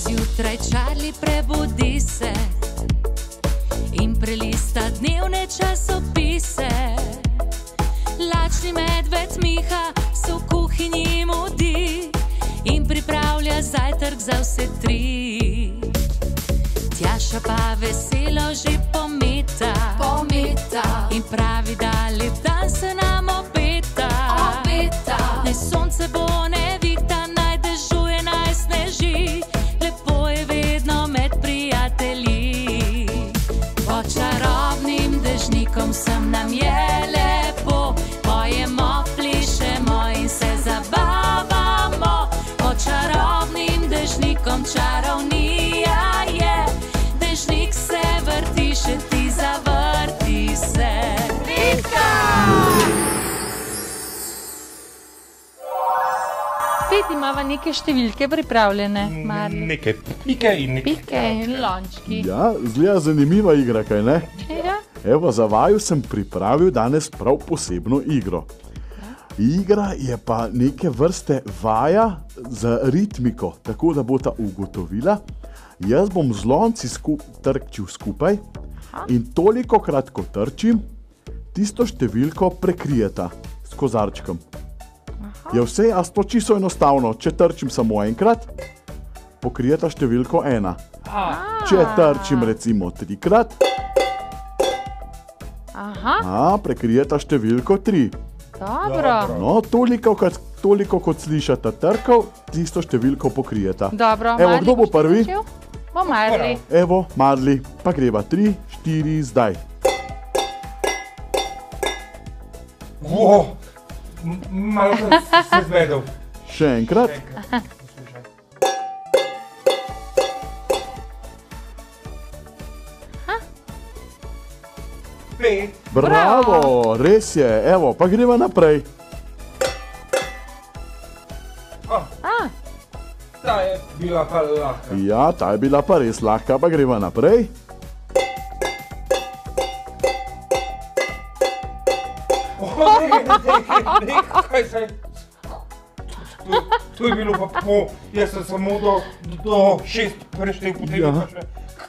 Zjutraj Charlie prebudi se in prelista dnevne časopise. Lačni medved Miha se v kuhinji mudi in pripravlja zajtrk za vse tri. Tjaša pa veselo že pometa in pravi, da lep dan se nam obeta. Naj sonce bo, ne vihta, naj dežuje, naj sneži, lepo je vedno med prijatelji. Pod čarobnim dežnikom sem nam je lepo, pojemo, plišemo in se zabavamo. Pod čarobnim dežnikom čarovnija je, dežnik se vrti, še ti zavrti se. Pika! Spet imava neke številke pripravljene, Marli. Neke pike in neke... Pike in lončki. Ja, zgleda zanimiva igra, kaj ne? Ja. Evo, za vaju sem pripravil danes prav posebno igro. Igra je pa neke vrste vaja z ritmiko, tako da bosta ugotovila. Jaz bom z lonci trčil skupaj in tolikokrat, ko trčim, tisto številko prekrijeta s kozarčkom. Je vse jasno, čisto enostavno. Če trčim samo enkrat, pokrijeta številko 1. Če trčim recimo 3-krat, prekrijeta številko 3. Dobro. No, toliko kot slišate trkov, tisto številko pokrijeta. Dobro, Evo, Marli, kdo bo boš prvi? začel? Bo Marli. Evo, Marli, pa greva 3, 4, zdaj. Malo sem se zvedel. Še enkrat. Pet. Bravo, res je. Evo, pa greva naprej. Ta je bila pa lahka. Ja, ta je bila pa res lahka, pa greva naprej. Kaj se... To je bilo pa po... Jaz sem samo do 6 preštel, potem pa še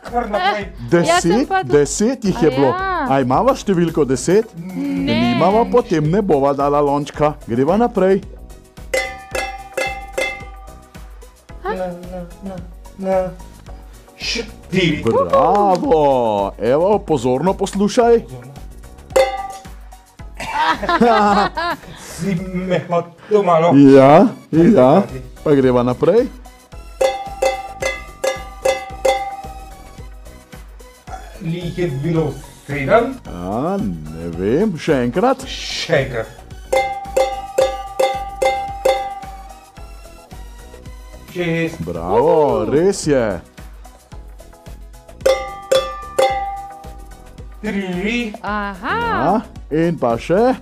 kar naprej. 10 jih je bilo. A imava številko 10? Ne. Nimava, potem ne bova dala lončka. Greva naprej. Štiri. Bravo. Evo, pozorno poslušaj. Si me hotel malo... Ja, pa greva naprej. Jih je bilo 7. Ne vem, še enkrat. Še enkrat. Šest. Bravo, res je. 3. Ja, in pa še.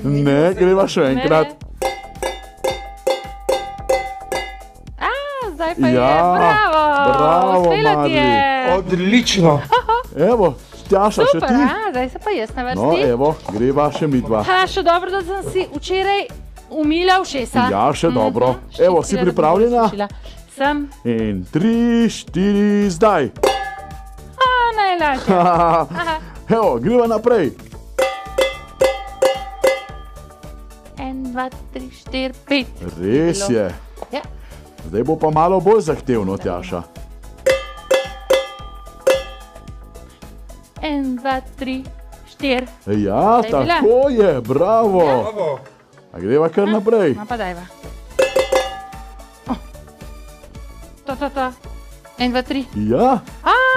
Ne, greva še enkrat. Zdaj pa je, bravo, uspela ti je. Odlično. Evo, Tjaša, še ti. Super, zdaj se pa jaz na vrsti. No, evo, greva še midva. Še dobro, da sem si včeraj umila ušesa. Ja, še dobro. Evo, si pripravljena? Sem. In 3, 4, zdaj. Najlažje. Evo, greva naprej. 1, 2, 3, 4, 5. Res je. Ja. Zdaj bo pa malo bolj zahtevno, Tjaša. 1, 2, 3, 4. Ja, tako je, bravo. A greva kar naprej. No pa dajva. To. 1, 2, 3. Ja,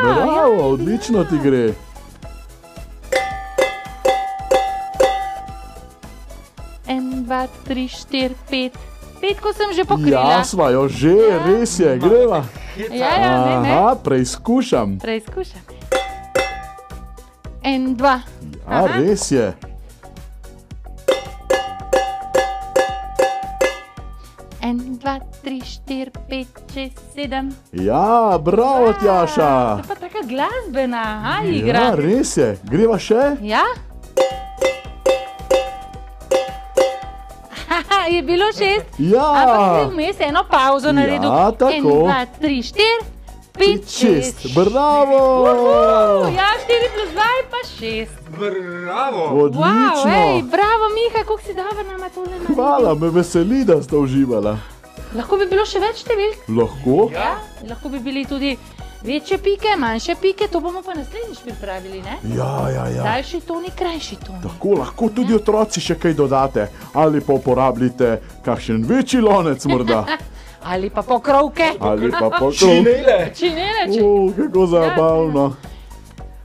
bravo, odlično ti gre. 1, 2, 3, 4, 5. 5, ko sem že pokrila. Ja, sva jo že, res je, greva. Ja, ne. Aha, preizkušam. 1, 2. Ja, res je. 1, 2, 3, 4, 5, 6, 7. Ja, bravo, Tjaša. To je pa taka glasbena igra. Ja, res je. Greva še? Ja? je bilo 6. Ja. Ampak si vmes eno pauzo naredil. Ja, tako. 1, 2, 3, 4, 5, 6. Bravo! Ja, 4 plus 2 je pa 6. Bravo! Odlično! Wow, bravo, Miha, koliko si dobro nama tole naredil. Hvala, me veseli, da ste uživala. Lahko bi bilo še več številk. Lahko? Ja. Lahko bi bili tudi večje pike, manjše pike, to bomo pa naslednjič pripravili, ne? Ja. Daljši toni, krajši toni. Tako, lahko tudi otroci še kaj dodate. Ali pa uporabljate kakšen večji lonec morda. Ali pa pokrovke. Ali pa pokrov. Činele! Činele. Kako zabavno.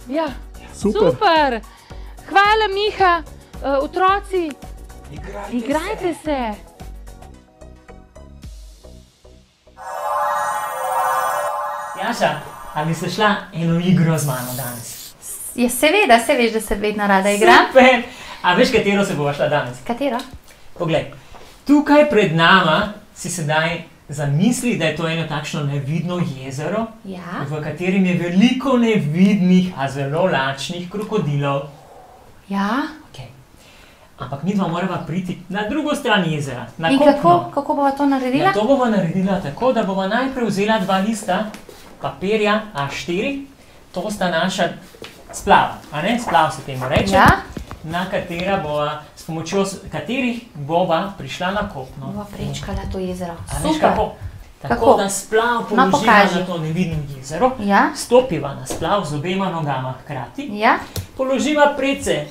Ja, Super. super. Hvala, Miha. Otroci, igrajte se. Jaša, ali si šla eno igro z mano danes? Ja, seveda, se veš, da se vedno rada igram. Super! A veš, katero se bova šla danes? Katero? Poglej, tukaj pred nama si sedaj zamisli, da je to eno takšno nevidno jezero, Ja. v katerem je veliko nevidnih, a zelo lačnih krokodilov. Ja. Okay. Ampak mi dva morava priti na drugo stran jezera, na In kopno. kako bova to naredila? Ja, to bova naredila tako, da bova najprej vzela 2 lista papirja A4, to sta naša splava, a ne? Splav se temu reče, Ja. na katera bova, s pomočjo katerih bova prišla na kopno. Bova prečkala to jezero. A veš Super. kako? Tako Kako? da splav No, položiva pokaži. na to nevidno jezero, Ja. stopiva na splav z obema nogama hkrati, Ja. položiva prece,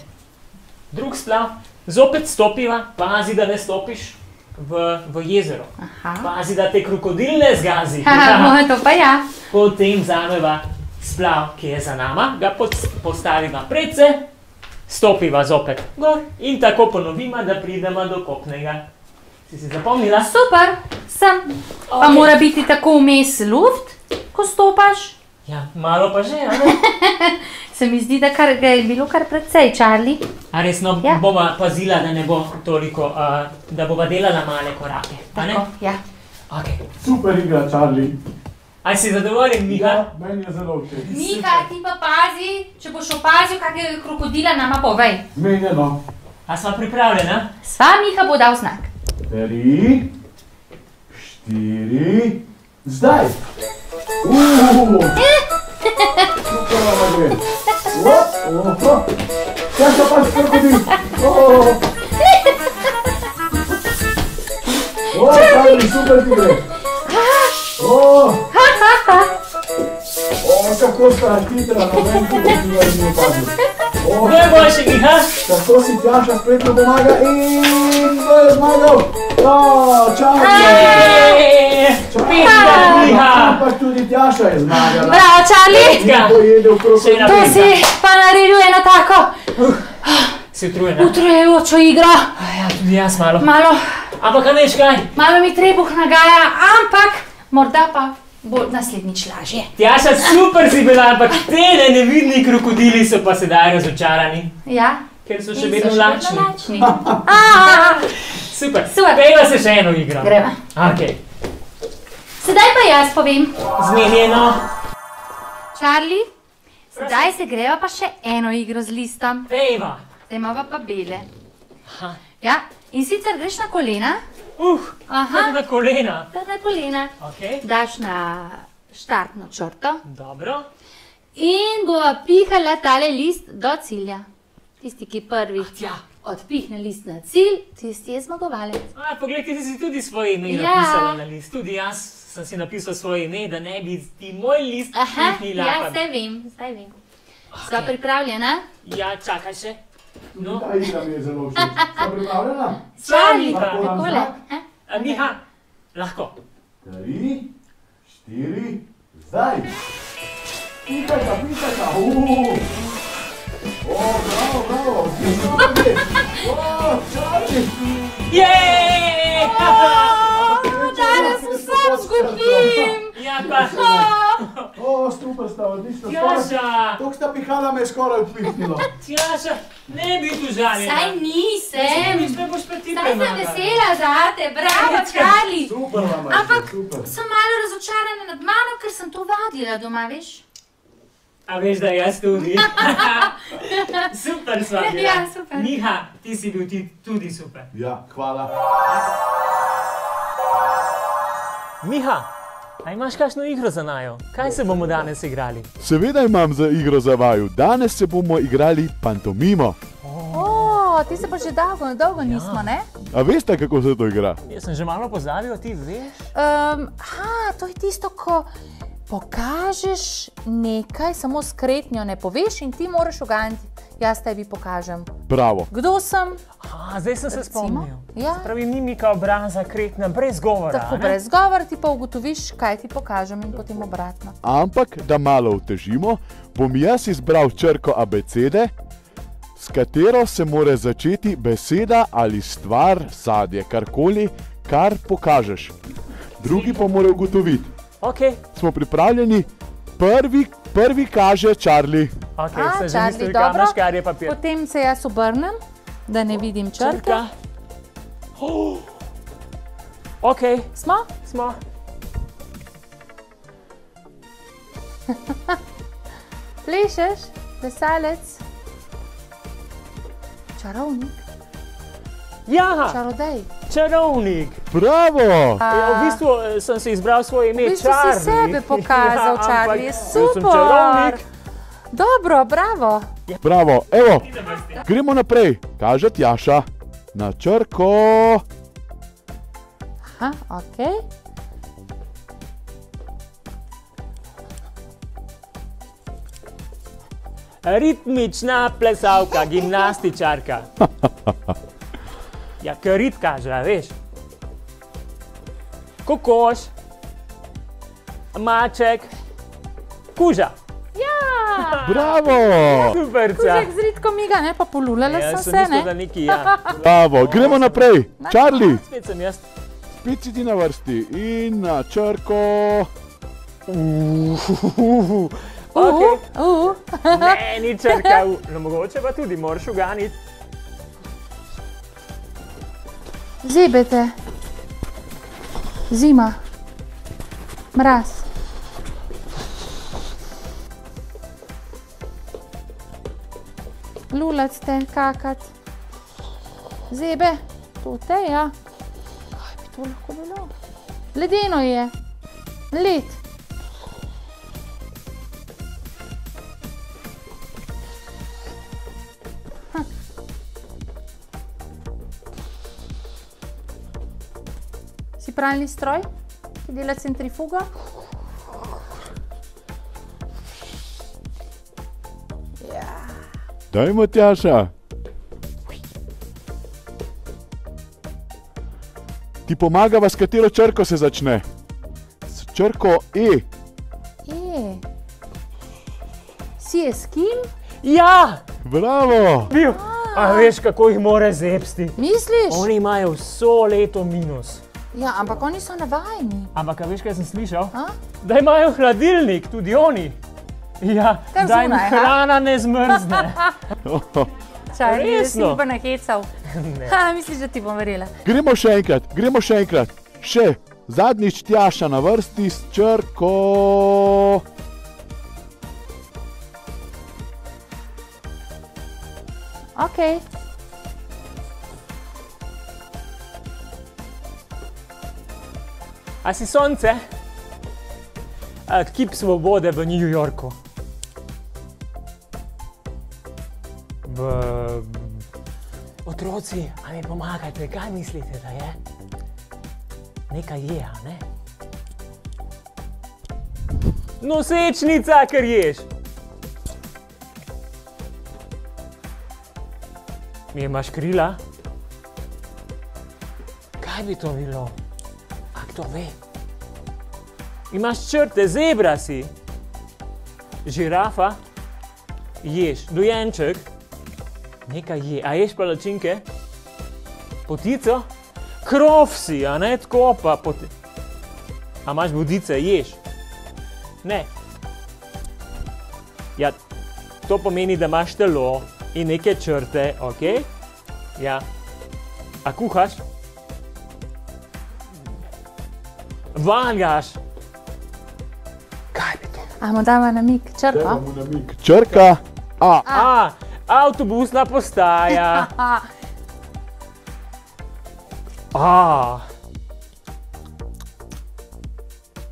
drug splav, zopet stopiva, pazi, da ne stopiš v jezero. Aha. Pazi, da te krokodil ne zgazi. Haha, to pa ja. Potem vzameva splav, ki je za nama, ga postaviva prece, stopiva zopet gor in tako ponovima, da pridemo do kopnega. Si zapomnila? Super, sem. Pa Okej. mora biti tako vmes luft, ko stopaš. Ja, malo pa že, a ne? Se mi zdi, da je bilo kar precej, Charlie. A resno, Ja. bova pazila, da ne bo toliko, da bova delala male korake, a ne? Tako, ja. Okay. Super igra, Charlie. Aj si zadovoljen, Miha? Meni je zelo všeč. Miha, ti pa pazi, če boš opazil kakega krokodila, nama povej. Zmenjeno. A sva pripravljena? Sva, Miha bo dal znak. 3, 4, zdaj! Super vam gre. Časa pa še krokodil. Charlie, super ti gre. Kako sta hitra, noben krokodila ni opazil. Kdo je boljši, Miha? Tako si Tjaša spretno pomaga in kdo je zmagal? Charlie! Miha! Ampak tudi Tjaša je zmagala. Bravo, Charlie! Ja. Pojedel Še krokodil. ena To pizza. si pa naredil eno tako Si utrujena? utrujajočo igro. Ja, tudi jaz malo. Ampak a veš kaj? Malo mi trebuh nagaja, ampak morda pa bo naslednjič lažje. Tjaša, super si bila, ampak te nevidni krokodili so pa sedaj razočarani. Ja? Ker so In še vedno lačni. lačni. Super. Super. Pejva se še eno igro. Greva. Ok. Sedaj pa jaz povem. Zmenjeno. Charlie, sedaj se greva pa še eno igro z listom. Pejva. Zdaj imava pa bele. Aha. Ja, in sicer greš na kolena. Tako na kolena. Tako na kolena. Ok. Daš na štartno črto Dobro. in bova pihala tale list do cilja. Tisti, ki prvi Tja. odpihne list na cilj, tisti je zmagovalec. Poglej, ti si tudi svoje ime Ja. napisala na list. Tudi jaz sem si napisal svoje ime, da ne bi ti moj list Aha, pihnila. ja, zdaj vem. Sva pripravljena? Ja, čakaj še. No, Ta igra mi je zelo všeč. Sta pripravljena? Charlie, Miha. takole. Miha, lahko. 3, 4, zdaj! Pikajta! Bravo! Charlie! Jej! Danes vsem zgubim. Ja, pa. Super sta, odlično. Tjaša, Tok sta pihala, me je skoraj upihnilo. Tjaša, ne bi tu žaljena. Saj nisem. Misliš, da boš pa ti Saj sem premagala. vesela zate, bravo, Charlie. Super vam je, Ampak super. sem malo razočarana nad mano, ker sem to vadila doma, veš? A veš, da jaz tudi. Super sva bila. Ja, super. Miha, ti si bil tudi super. Ja, hvala. Miha, a imaš kakšno igro za naju? Kaj se bomo danes igrali? Seveda imam za igro za vaju. Danes se bomo igrali pantomimo. O, ti se pa že dolgo nismo, ne? A veste, kako se to igra? Jaz sem že malo pozabil, ti veš? To je tisto, ko pokažeš nekaj, samo s kretnjo ne poveš in ti moraš uganiti. Jaz tebi pokažem. Bravo. Kdo sem? Zdaj sem se spomnil. Ja. Se pravi, mimika obraza, kretna, brez govora. Tako brez govora ti pa ugotoviš, kaj ti pokažem in potem obratno. Ampak, da malo utežimo, bom jaz izbral črko abecede, s katero se mora začeti beseda ali stvar, sadje, karkoli, kar pokažeš. Drugi pa mora ugotoviti. Ok. Smo pripravljeni? Prvi kaže Charlie. Ok, se že Charlie, mislil, dobro. kam škarje papir. Potem se jaz obrnem, da ne vidim črke. Črka. Ok, Smo? smo. Plešeš? Plesalec? Čarovnik? Ja, Čarodej? čarovnik. Bravo! Ja, v bistvu sem si izbral svoje ime, V bistvu si Charlie. sebe pokazal, Ja, Charlie, je ampak jaz sem super. čarovnik. Dobro, bravo. Bravo, evo, gremo naprej. Kaže Tjaša. Na črko. Aha, ok. Ritmična plesalka, gimnastičarka. Ja, ker rit kaže, a veš. Kokoš, maček, kuža. Bravo! Superca. Kužek z ritkom miga, ne pa polulala Jaz sem sem se, mislil, ne? da neki ja. Bravo, gremo naprej. Charlie, Spet sem jaz. spet si ti na vrsti. In na črko. Okay. Ne, ni črka. No, mogoče pa tudi moraš uganiti. Zebete. Zima. Mraz. Lulac te, kakat. Zebe. To te, ja. Kaj bi to lahko bilo? Ledeno je. Led. Si pralni stroj, ki dela centrifugo? Dajmo, Tjaša. Ti pomagava, s katero črko se začne? S črko E. Si je s kim? Ja, Bravo! bil. A veš, kako jih mora zepsti. Misliš? Oni imajo vso leto minus. Ja, ampak oni so navajeni. Ampak a veš, kaj sem slišal? A? Da imajo hladilnik, tudi oni. Ja, Kar da jim zunaj, ha? hrana ne zmrzne. Čaj, res si Resno? pa nahecal. Misliš, da ti bom verjela. Gremo še enkrat. Še zadnjič Tjaša na vrsti s črko. Ok. A si sonce? Kip svobode v New Yorku. Otroci, a mi pomagajte, kaj mislite, da je? Nekaj je, a ne? Nosečnica, ker ješ. Mi imaš krila? Kaj bi to bilo? A kdo ve? Imaš črte, zebra si. Žirafa, ješ, dojenček, nekaj je. A ješ palačinke? Potico? Krof si, a ne tako pa A imaš bodice, ješ? Ne. Ja, to pomeni, da imaš telo in neke črte, ok? Ja. A kuhaš? Valjaš? Kaj bi to bilo? Ajmo, dajmo namig, črko. Črka A. Avtobusna postaja.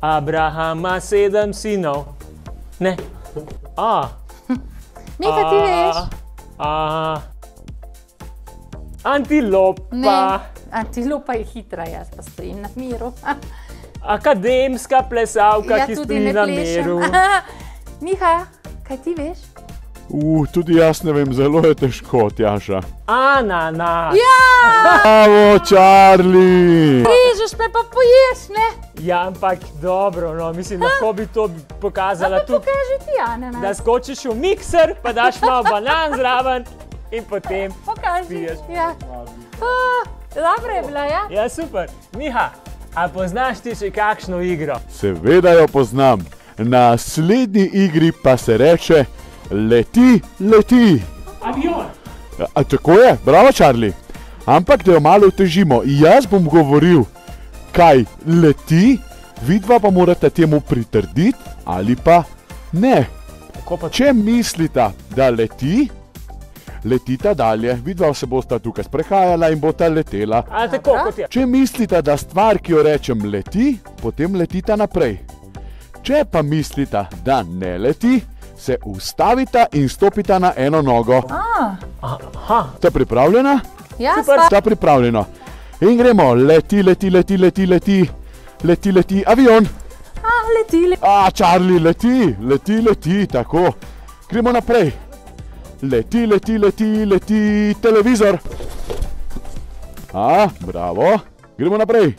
Abrahama 7 sinov. Ne. Miha, ti veš? Antilopa. Ne. Antilopa je hitra, jaz pa stojim na miru. Akademska plesalka, ki stoji na miru. Miha, kaj ti veš? Tudi jaz ne vem, zelo je težko, Tjaša. Ananas. Bravo, Charlie! Režeš me pa poješ, ne? Ja, ampak dobro, no, mislim, lahko bi to pokazala tudi. Pokaži ti ananas. Da skočiš v mikser, pa daš malo banan zraven in potem Pokaži. spiješ. Ja. Dobro je bila, ja? Ja, super. Miha, a poznaš ti še kakšno igro? Seveda jo poznam. Na naslednji igri pa se reče Leti, leti. Avion. Tako je, bravo, Charlie. Ampak da jo malo otežimo. Jaz bom govoril, kaj leti, vidva pa morate temu pritrditi ali pa ne. Če mislita, da leti, letita dalje. Vidva se bosta tukaj sprehajala in bosta letela. Tako kot je. Če mislita, da stvar, ki jo rečem, leti, potem letita naprej. Če pa mislita, da ne leti, se ustavita in stopita na eno nogo. Ste pripravljena? Ja, Sta pripravljena. In gremo. Leti, leti, leti, leti, leti. Leti, leti, avion. leti. Charlie, leti, leti, leti, tako. Gremo naprej. Leti, leti, leti, leti, televizor. Bravo. Gremo naprej.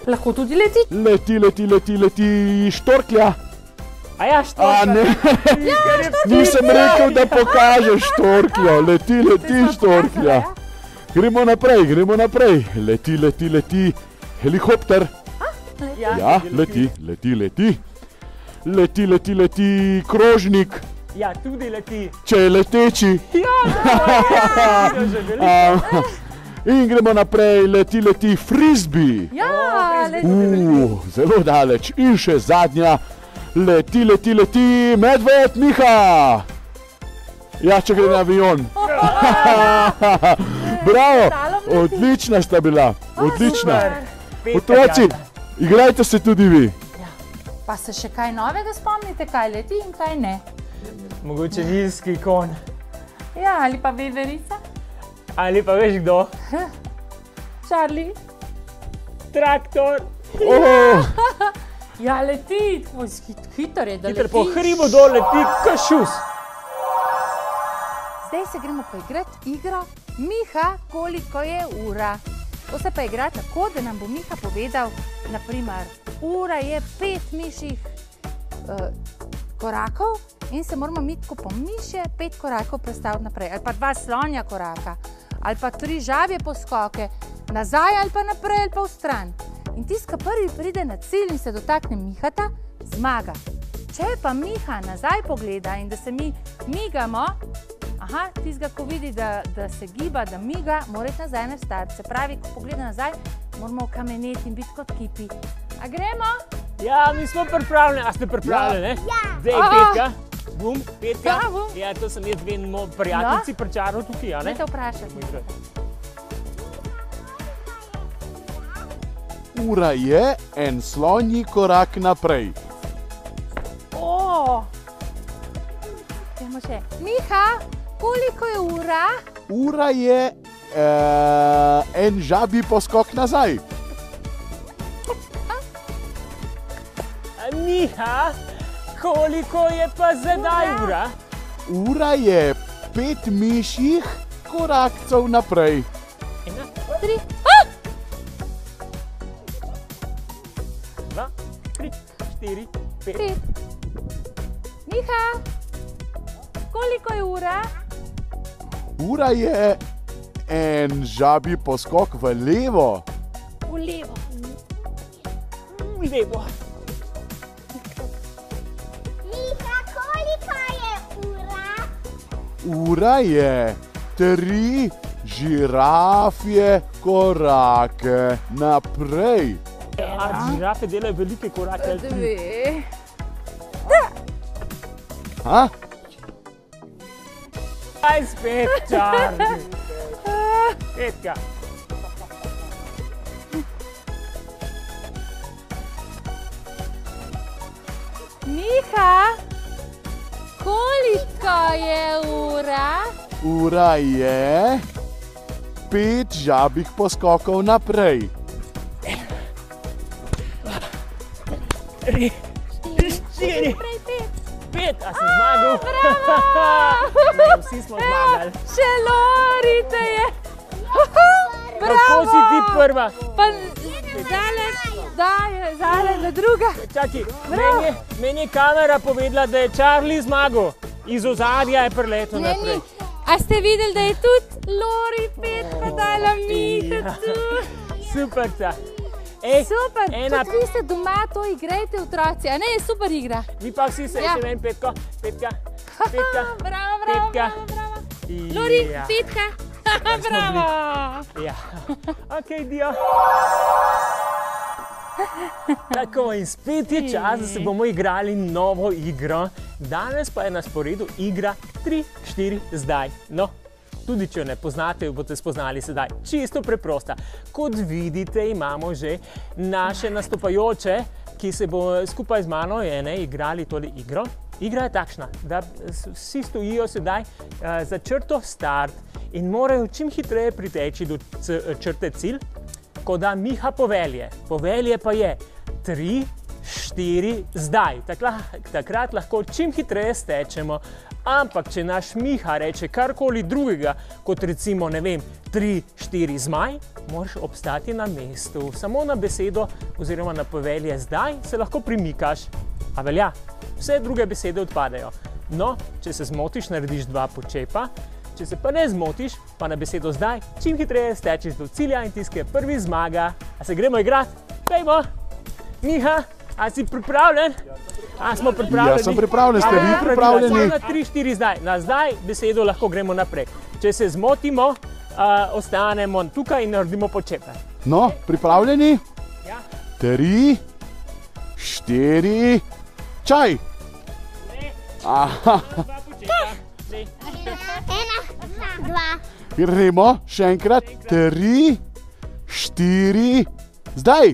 Lahko tudi leti. Leti, leti, leti, leti, štorklja. Štorklja. Ne. Nisem rekel, da pokažeš štorkljo. Leti, leti, štorklja. Gremo naprej, gremo naprej. Leti, leti, leti, helikopter. Ja, leti, leti, leti. Leti, leti, leti, krožnik. Ja, tudi leti. Če je leteči. In gremo naprej, leti, leti, frisbee. Ja, Zelo daleč. In še zadnja. Leti, leti, leti, medved, Miha. Ja, če gre na avion. Bravo, odlična sta bila. Odlična. Otroci, igrajte se tudi vi. Pa se še kaj novega spomnite, kaj leti in kaj ne? Mogoče nilski konj. Ja, ali pa veverica? Ali pa veš kdo? Charlie? Traktor. Ja, leti. Hiter je, da leti. Hiter po hribu dol leti kašus. Zdaj se gremo poigrati igro Miha, koliko je ura. To se pa igra tako, da nam bo Miha povedal, naprimer, ura je 5 mišjih korakov in se moramo mi tako po mišje 5 korakov prestaviti naprej. Ali pa 2 slonja koraka, ali pa 3 žabje poskoke, nazaj ali pa naprej ali pa v stran. In tisti, ki prvi pride na cilj in se dotakne Mihata, zmaga. Če pa Miha nazaj pogleda in da se mi migamo, tistega, ko vidi, da se giba, da miga, mora iti nazaj nastati. Se pravi, ko pogleda nazaj, moramo kameneti in biti kot kipi. A gremo? Ja, mi smo pripravljeni. A ste pripravljeni, ne? Ja. Zdaj, Petka. Bum, Petka. Ja, to sem jaz dve prijateljici pričaral tukaj, a ne? Dajte vprašati. Ura je en slonji korak naprej. Gremo še. Miha, koliko je ura? Ura je en žabji poskok nazaj. Miha, koliko je pa zdaj ura? Ura je 5 mišjih korakcev naprej. 3. 2, 3, 4, 5. Miha, koliko je ura? Ura je en žabji poskok v levo. V levo. V levo. Miha, koliko je ura? Ura je 3 žirafje korake naprej. A žirafe delajo velike korake? 2. A? Aj spet, Charlie. Petka. Miha, koliko je ura? Ura je 5 žabih poskokov naprej. 3, 4, 5, a si zmagal? Ne, vsi smo zmagali. Še Lori te je. Kako si ti prva? Pa zale na druga. Čaki, meni je kamera povedala, da je Charlie zmagal. Iz ozadja je priletel naprej. A ste videli, da je tudi Lori Petka dala Miha tu? Super, Super, tudi vi ste doma to igrajte, otroci, a ne, je super igra. Vi pa vsi se še ven, Petka. Bravo. Lori, Petka, bravo. Ja, ok, dio. Tako, in spet je čas, da se bomo igrali novo igro. Danes pa je na sporedu igra 3-4 zdaj. No, tudi če jo ne poznate, jo boste spoznali sedaj. Čisto preprosta. Kot vidite, imamo že naše nastopajoče, ki se bo skupaj z mano igrali tole igro. Igra je takšna, da vsi stojijo sedaj za črto start in morajo čim hitreje priteči do črte cilj, ko da Miha povelje. Povelje pa je 3, 4, zdaj. Takrat lahko čim hitreje stečemo. Ampak, če naš Miha reče karkoli drugega, kot recimo, ne vem, 3, 4 zmaj, moraš obstati na mestu. Samo na besedo oziroma na povelje zdaj se lahko premikaš. A velja? Vse druge besede odpadejo. No, če se zmotiš, narediš 2 počepa. Če se pa ne zmotiš, pa na besedo zdaj, čim hitreje stečeš do cilja in tisti, ki je prvi zmaga. A se gremo igrati? Dajmo! Miha, a si pripravljen? A smo pripravljeni? Ja, sem pripravljen, ste vi pripravljeni? Na 3, 4 zdaj. Na zdaj besedo lahko gremo naprej. Če se zmotimo, ostanemo tukaj in naredimo počepe. No, pripravljeni? Ja. 3, 4, čaj! Aha. 2 počepa. 1, 2. Gremo, še enkrat. 3, 4, zdaj!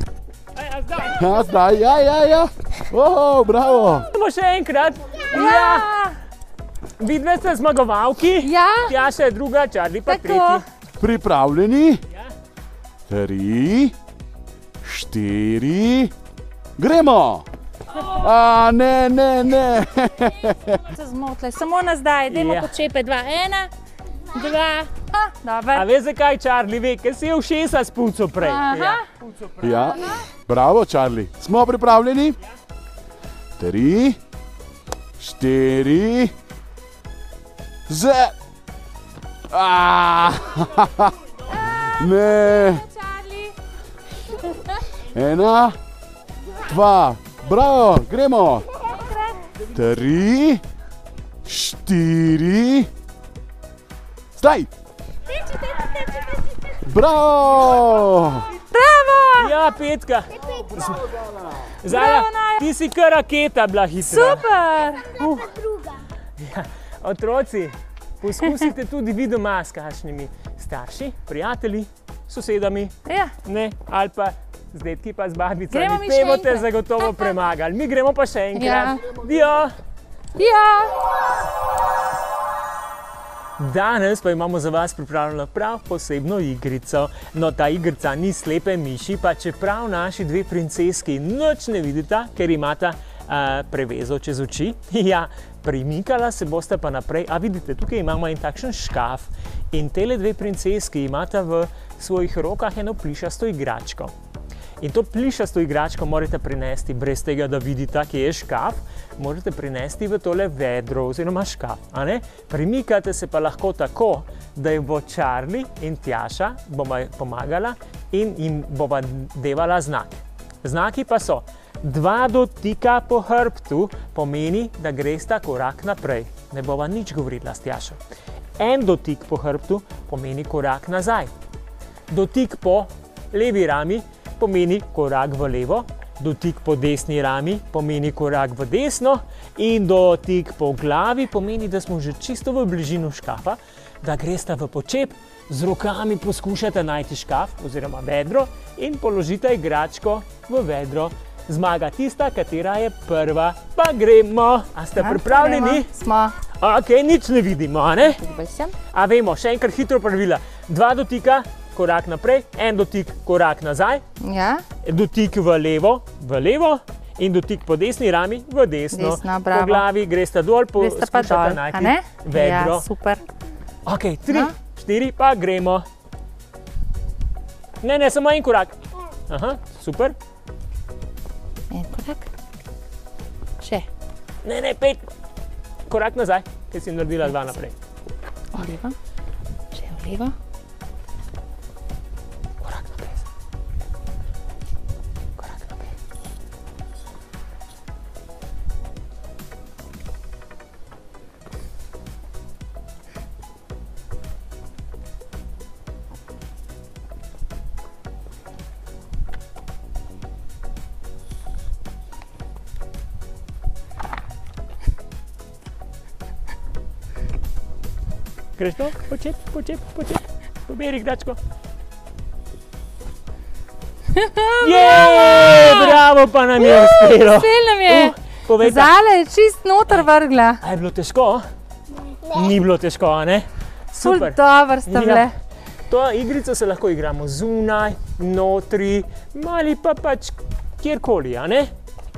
Zdaj. Ja, zdaj, ja. Oh, bravo! Idemo še enkrat. Ja. Vidve ste zmagovalki. Ja. Tjaša je druga, Charlie pa Tako. tretji. Pripravljeni? Ja. 3, 4, gremo! A, ne. Se zmotile, samo na zdaj, dajmo Ja. počepe 2, 1, 2. A Dobar. veš zakaj, Charlie ve, ker si je ušesa spucal prej. Aha. Ja, bravo, Charlie. Smo pripravljeni? 3, 4, Ne. Charlie. 1, 2, bravo, gremo. 3, 4, zdaj. Bravo! Ja, Petka. Zala, ti si kar raketa bila hitra. Super. Otroci, poskusite tudi vi doma s kakšnimi starši, prijatelji, sosedami, Ja. ne, ali pa z dedki pa z babicami. Gremo mi še Te boste enkrat. zagotovo premagali. Mi gremo pa še enkrat. Ja. Dio! Ja. Danes pa imamo za vas pripravljeno prav posebno igrico. No, ta igrica ni slepe miši, pa čeprav naši 2 princeski nič ne vidita, ker imata prevezo čez oči. Ja, premikala se boste pa naprej. A vidite, tukaj imamo en takšen škaf in tele 2 princeski imata v svojih rokah eno plišasto igračko. In to plišasto igračko morate prinesti brez tega, da vidite, kje je škaf, morate prinesti v tole vedro oziroma škaf. A ne? Premikate se pa lahko tako, da jim bo Charlie in Tjaša bova pomagala in jim bova devala znak. Znaki pa so 2 dotika po hrbtu, pomeni, da gresta korak naprej. Ne bova nič govorila s Tjašo. 1 dotik po hrbtu pomeni korak nazaj. Dotik po levi rami pomeni korak v levo dotik po desni rami pomeni korak v desno in dotik po glavi pomeni, da smo že čisto v bližino škafa, da gresta v počep, z rokami poskušate najti škaf oziroma vedro in položite igračko v vedro. Zmaga tista, katera je prva. Pa gremo. A ste pripravljeni? Smo. Ok, nič ne vidimo, a ne? Tukaj sem. A vemo, še enkrat hitro pravila. 2 dotika, korak naprej, 1 dotik, korak nazaj, Ja. dotik v levo in dotik po desni rami v desno. Desno, bravo. Po glavi gresta dol, Gresta pa poskušate dol, a najti ne? vedro. Ja, super. Ok, 3, No. 4, pa gremo. Ne, samo en korak. Aha, super. En korak. Še. Ne, 5. Korak nazaj, ker si naredila 2 naprej. V levo. Še v levo. Korak naprej. Korak naprej. Greš to? Počep. Poberi igračko. Bravo, pa nam je uspelo. Uspelo nam je. Povej, Zala je čist noter vrgla. a je bilo težko? Ni bilo težko, a ne? Ful Super. dobro sta bile. Ja. To igrico se lahko igramo zunaj, notri, ali pa pač kjerkoli, a ne?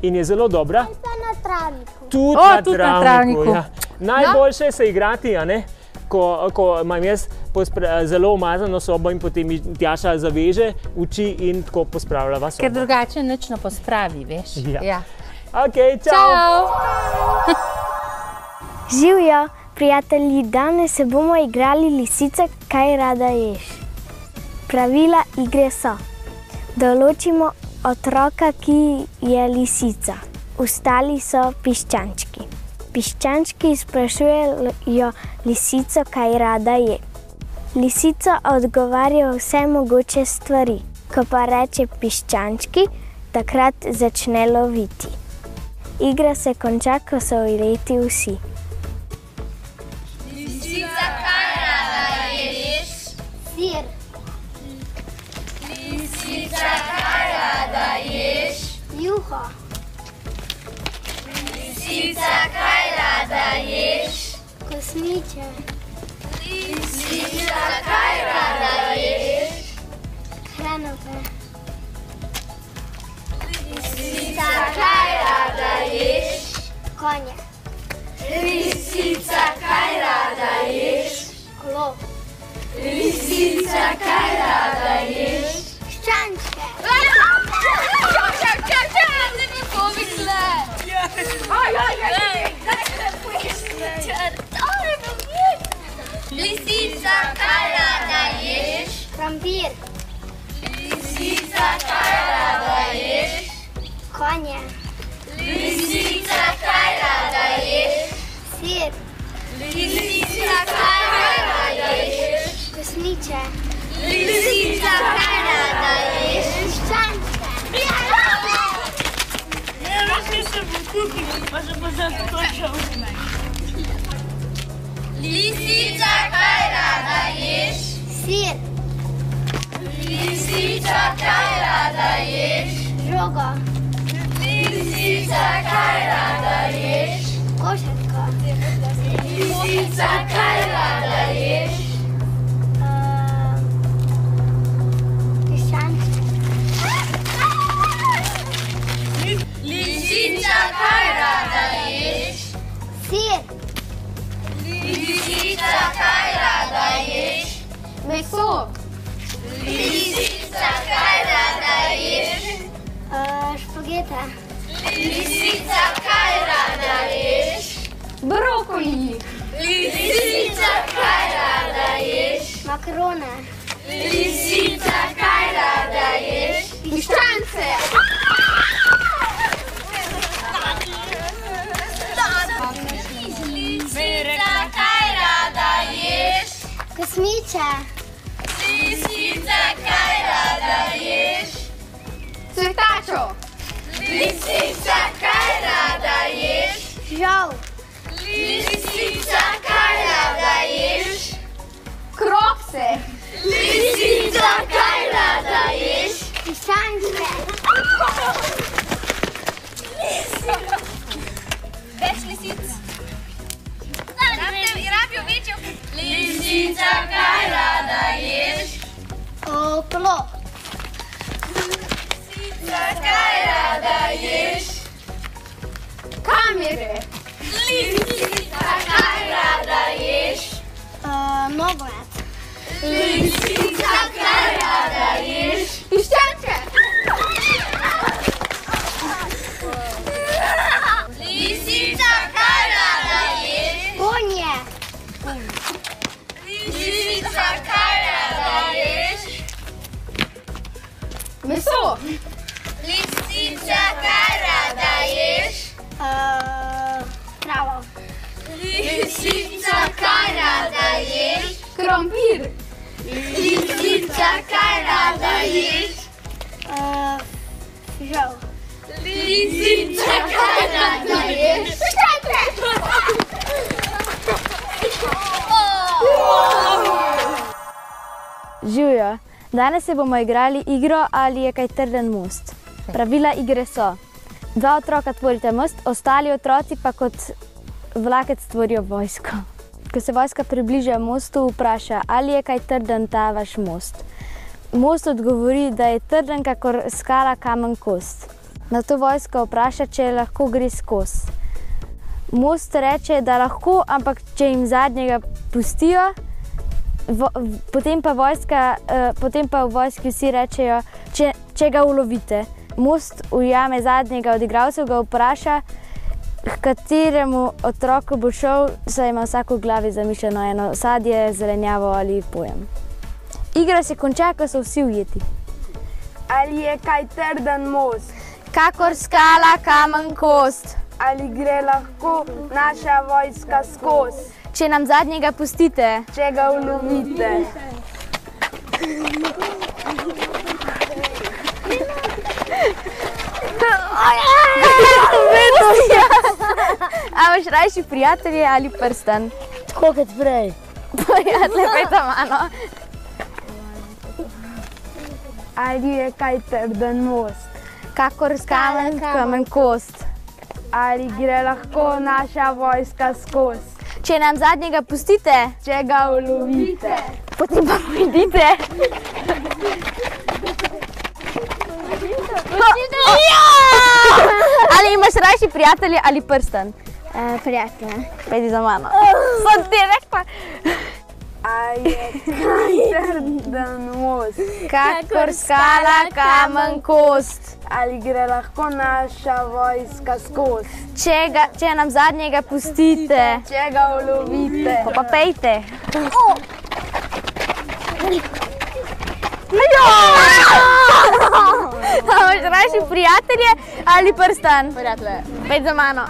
In je zelo dobra. Pa na travniku. Tudi Tudi na travniku. Ja. Najboljše je se igrati, a ne? Ko imam jaz zelo umazano sobo in potem mi Tjaša zaveže oči in tako pospravljava sobo. Ker drugače nič ne pospravi, veš. Ja. Ok, čau! Čau! Živjo, prijatelji, danes se bomo igrali lisice, kaj rada ješ. Pravila igre so: določimo otroka, ki je lisica. Ostali so piščančki. Piščančki sprašujejo lisico, kaj rada je. Lisica odgovarja vse mogoče stvari. Ko pa reče piščančki, takrat začne loviti. Igra se konča, ko so ujeti vsi. Lisica, kaj rada ješ? Sir. Lisica, kaj rada ješ? Juho. Lisica, kaj rada ješ? Kosmiče. Lisica, kaj rada ješ? Hranove. Lisica, kaj rada ješ? Konja. Lisica, kaj rada ješ? Kolo. Lisica, kaj rada ješ? Ščančke. Lisica, kaj rada ješ? Krompir. Lisica, kaj rada ješ? Konje. Lisica, kaj rada ješ? Sir. Lisica, kaj rada ješ? Kosmiče. Lisica, kaj rada ješ? Ščančke. Lisica, kaj rada ješ? Sir. Lisica, kaj rada ješ? Žogo. Lisica, kaj rada ješ? Košarko. Lisica, kaj rada ješ? Piščanček. Lisica, kaj rada ješ? Sir. Lisica, kaj rada ješ? Meso. Lisica, kaj rada ješ? Špagete. Lisica, kaj rada ješ? Brokoli. Lisica, kaj rada ješ? Makarone. Lisica, kaj rada ješ? Piščance. Lisica, kaj rada ješ? Kosmiče. Lisica, kaj rada ješ? Cvetačo. Lisica, kaj rada ješ? Žal. Lisica, kaj rada ješ? Krokse. Lisica, kaj rada ješ? Piščančke. Več lisic. Rabijo večjo. Lisica, kaj rada ješ? Klop. Lisica, kaj rada ješ? Kamere. Lisica, kaj rada ješ? Nogomet. Lisica, kaj rada ješ? Piščančke. Lisica, kaj rada ješ? Konje. Lisica, kaj rada ješ? Meso. Lisica, kaj rada ješ? Travo. Lisica, kaj rada ješ? Krompir. Lisica, kaj rada ješ? Žal. Lisica, kaj rada ješ? Živjo, danes se bomo igrali igro Ali je kaj trden most. Pravila igre so: 2 otroka tvorite most, ostali otroci pa kot vlakec tvorijo vojsko. Ko se vojska približa mostu, vpraša, ali je kaj trden ta vaš most. Most odgovori, da je trden kakor skala, kamen, kost. Nato vojska vpraša, če lahko gre skozi. Most reče, da lahko, ampak če jim zadnjega pustijo, potem pa v vojski vsi rečejo, če ga ulovite. Most ujame zadnjega od igralcev, ga vpraša, h kateremu otroku bo šel, saj ima vsak v glavi zamišljeno eno sadje, zelenjavo ali pojem. Igra se konča, ko so vsi ujeti. Ali je kaj trden most? Kakor skala, kamen, kost. Ali gre lahko naša vojska skozi? Če nam zadnjega pustite. Če ga ulovite. A imaš rajši prijatelje ali prstan? Tako kot prej. Prijatelje, pej za mano. Ali je kaj trden most? Kakor skala, kamen, kost. Ali gre lahko naša vojska skozi? Če nam zadnjega pustite. Če ga ulovite. Potem pa pojdite. Ali imaš rajši prijatelje ali prstan? Prijatelje. Pejdi za mano. Sem ti rekla. Ali je kaj trden most? Kakor skala, kamen, kost. Ali gre lahko naša vojska skozi? Če nam zadnjega pustite. Če ga ulovite. Pa pejte. Imaš rajši prijatelje ali prstan? Prijatelje. Pejdi za mano.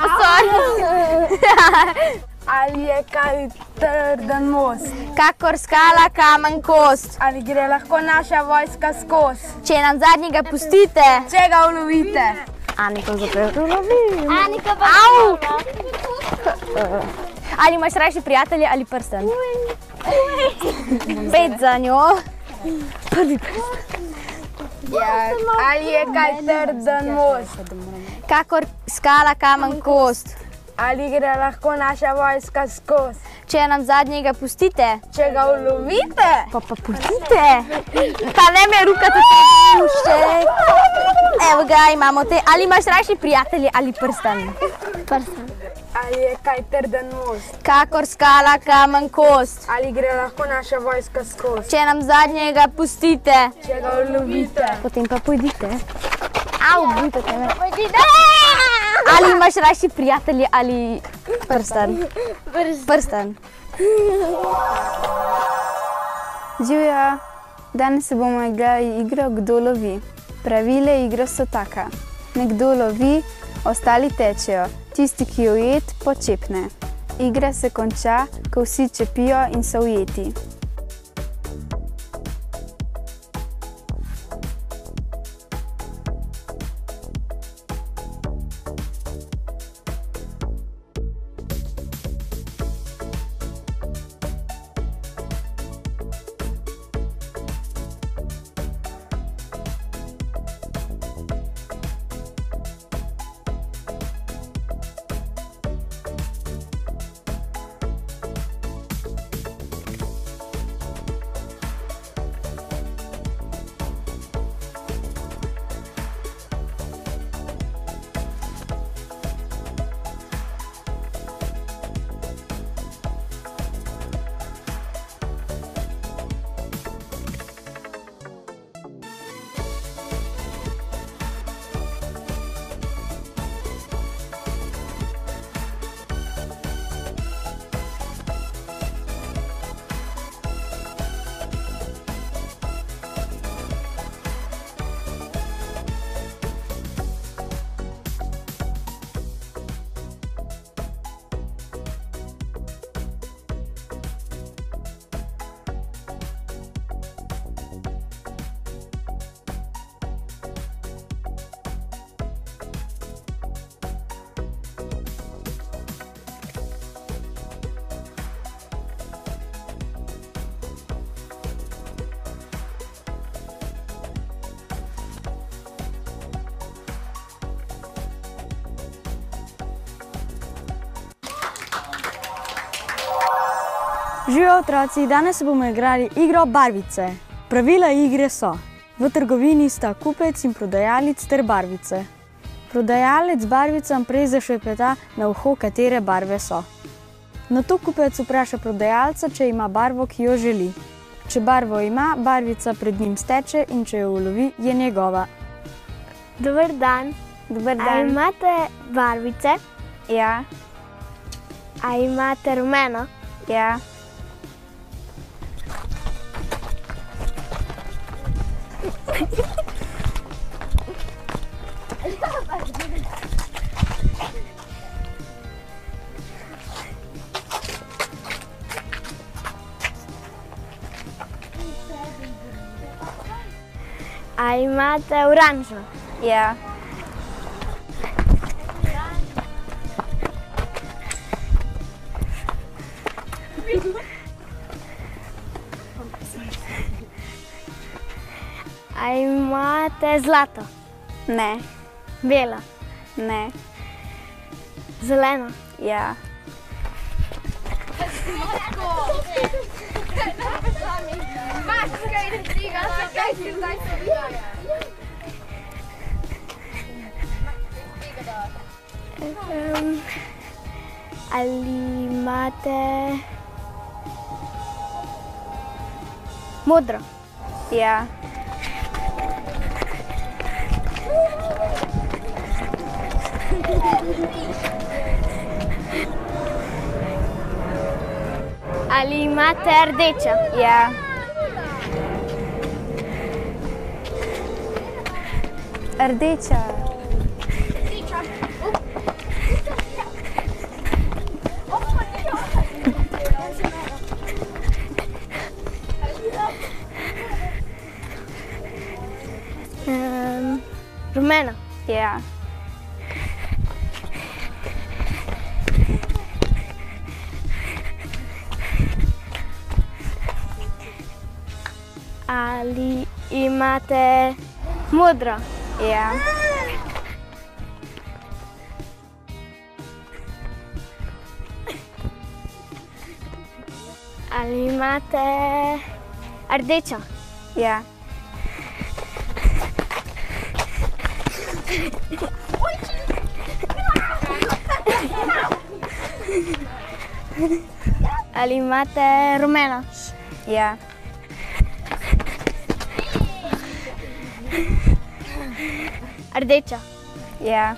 Ali je kaj trden most? Kakor skala, kamen, kost. Ali gre lahko naša vojska skozi? Če nam zadnjega pustite. Če ga ulovite. Anika zapet ulovi. Anika pa Ali imaš rajši prijatelje ali prstan? Pet za njo. Prvi prstan. Ali je kaj trden most? Kakor skala, kamen, kost. Ali gre lahko naša vojska skozi? Če nam zadnjega pustite. Če ga ulovite. Pa pustite. Pa ne me rukate pušče. Evo ga, imamo te. Ali imaš rajši prijatelje ali prstan? prstan. Ali je kaj trden most? Kakor skala, kamen, kost. Ali gre lahko naša vojska skozi? Če nam zadnjega pustite. Če ga ulovite. Potem pa pojdite. Au, bujte me. Ali imaš rajši prijatelje ali prstan? Prstan. Živjo, danes se bomo igrali igro Kdo lovi. Pravile igre so taka. Nekdo lovi, ostali tečejo. Tisti, ki je ujet, počepne. Igra se konča, ko vsi čepijo in so ujeti. Živijo otroci, danes bomo igrali igro barvice. Pravila igre so: v trgovini sta kupec in prodajalec ter barvice. Prodajalec barvicam prej zašepeta na uho, katere barve so. Nato kupec vpraša prodajalca, če ima barvo, ki jo želi. Če barvo ima, barvica pred njim steče in če jo ulovi, je njegova. Dober dan. Dober A dan. imate barvice? Ja, A imate rumeno? ja. A imate oranžno? Ja. A imate zlato? Ne. Belo? Ne. Zeleno? Ja. Ali imate modro? Ja. Ali imate rdečo? Ja. Rdeča. Rumeno? Ja. Ali imate modro? Ja. Ali imate rdečo? Ja. Ali imate rumeno? Ja. Rdečo? Ja.